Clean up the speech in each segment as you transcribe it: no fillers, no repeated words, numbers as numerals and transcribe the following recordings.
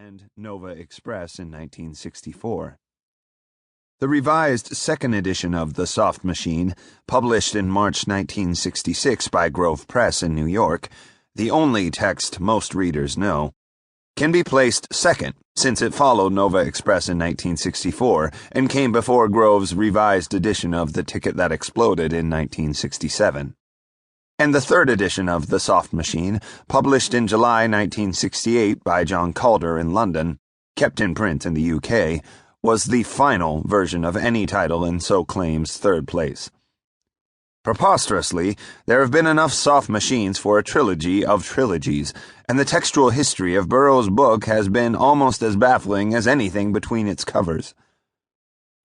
and Nova Express in 1964. The revised second edition of The Soft Machine, published in March 1966 by Grove Press in New York, the only text most readers know, can be placed second since it followed Nova Express in 1964 and came before Grove's revised edition of The Ticket That Exploded in 1967. And the third edition of The Soft Machine, published in July 1968 by John Calder in London, kept in print in the UK, was the final version of any title in so claims third place. Preposterously, there have been enough soft machines for a trilogy of trilogies, and the textual history of Burroughs' book has been almost as baffling as anything between its covers.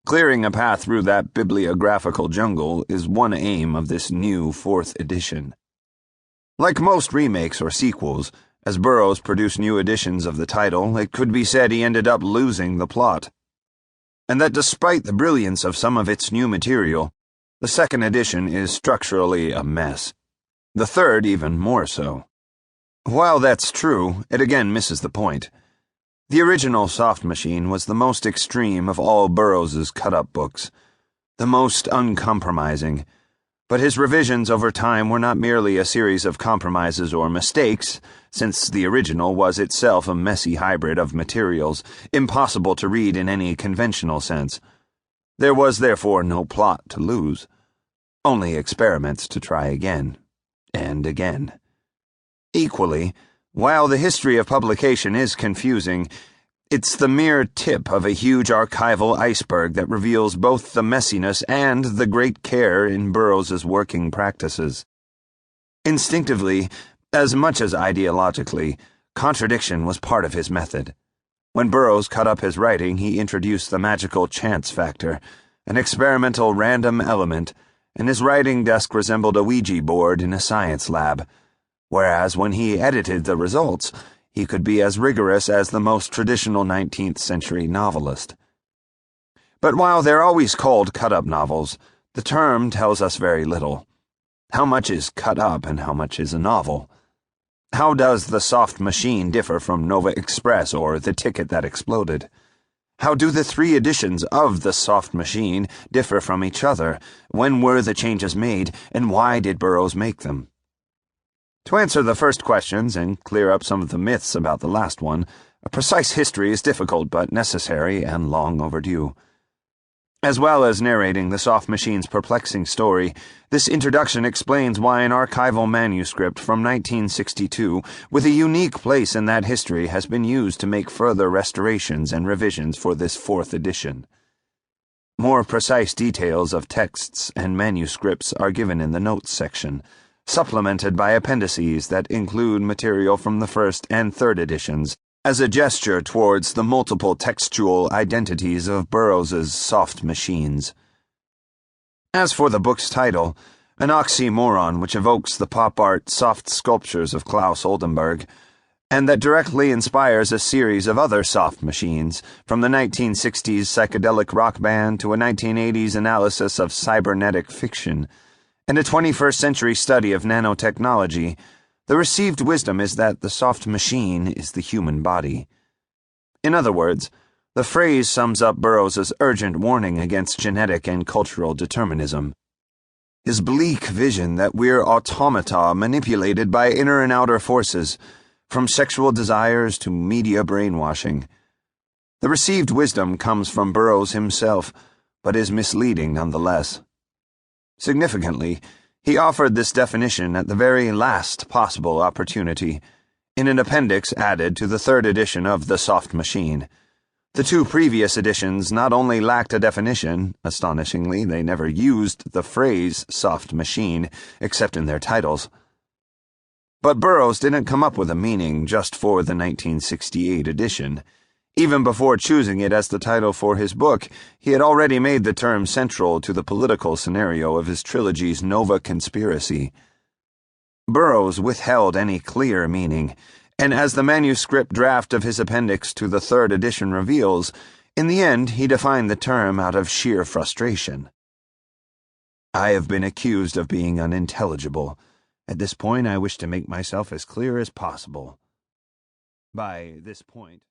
Clearing a path through that bibliographical jungle is one aim of this new fourth edition. Like most remakes or sequels, as Burroughs produced new editions of the title, it could be said he ended up losing the plot. And that despite the brilliance of some of its new material, the second edition is structurally a mess. The third even more so. While that's true, it again misses the point. The original Soft Machine was the most extreme of all Burroughs's cut-up books, the most uncompromising, but his revisions over time were not merely a series of compromises or mistakes, since the original was itself a messy hybrid of materials, impossible to read in any conventional sense. There was therefore no plot to lose, only experiments to try again, and again. Equally, while the history of publication is confusing, it's the mere tip of a huge archival iceberg that reveals both the messiness and the great care in Burroughs's working practices. Instinctively, as much as ideologically, contradiction was part of his method. When Burroughs cut up his writing, he introduced the magical chance factor, an experimental random element, and his writing desk resembled a Ouija board in a science lab. Whereas when he edited the results, he could be as rigorous as the most traditional 19th century novelist. But while they're always called cut-up novels, the term tells us very little. How much is cut up and how much is a novel? How does The Soft Machine differ from Nova Express or The Ticket That Exploded? How do the three editions of The Soft Machine differ from each other? When were the changes made, and why did Burroughs make them? To answer the first questions and clear up some of the myths about the last one, a precise history is difficult but necessary and long overdue. As well as narrating the Soft Machine's perplexing story, this introduction explains why an archival manuscript from 1962 with a unique place in that history has been used to make further restorations and revisions for this fourth edition. More precise details of texts and manuscripts are given in the notes section, supplemented by appendices that include material from the first and third editions, as a gesture towards the multiple textual identities of Burroughs's soft machines. As for the book's title, an oxymoron which evokes the pop art soft sculptures of Klaus Oldenburg, and that directly inspires a series of other soft machines, from the 1960s psychedelic rock band to a 1980s analysis of cybernetic fiction, and a 21st century study of nanotechnology, the received wisdom is that the soft machine is the human body. In other words, the phrase sums up Burroughs's urgent warning against genetic and cultural determinism. His bleak vision that we're automata manipulated by inner and outer forces, from sexual desires to media brainwashing. The received wisdom comes from Burroughs himself, but is misleading nonetheless. Significantly, he offered this definition at the very last possible opportunity, in an appendix added to the third edition of The Soft Machine. The two previous editions not only lacked a definition, astonishingly, they never used the phrase soft machine, except in their titles. But Burroughs didn't come up with a meaning just for the 1968 edition. Even before choosing it as the title for his book, he had already made the term central to the political scenario of his trilogy's Nova Conspiracy. Burroughs withheld any clear meaning, and as the manuscript draft of his appendix to the third edition reveals, in the end he defined the term out of sheer frustration. I have been accused of being unintelligible. At this point I wish to make myself as clear as possible. By this point...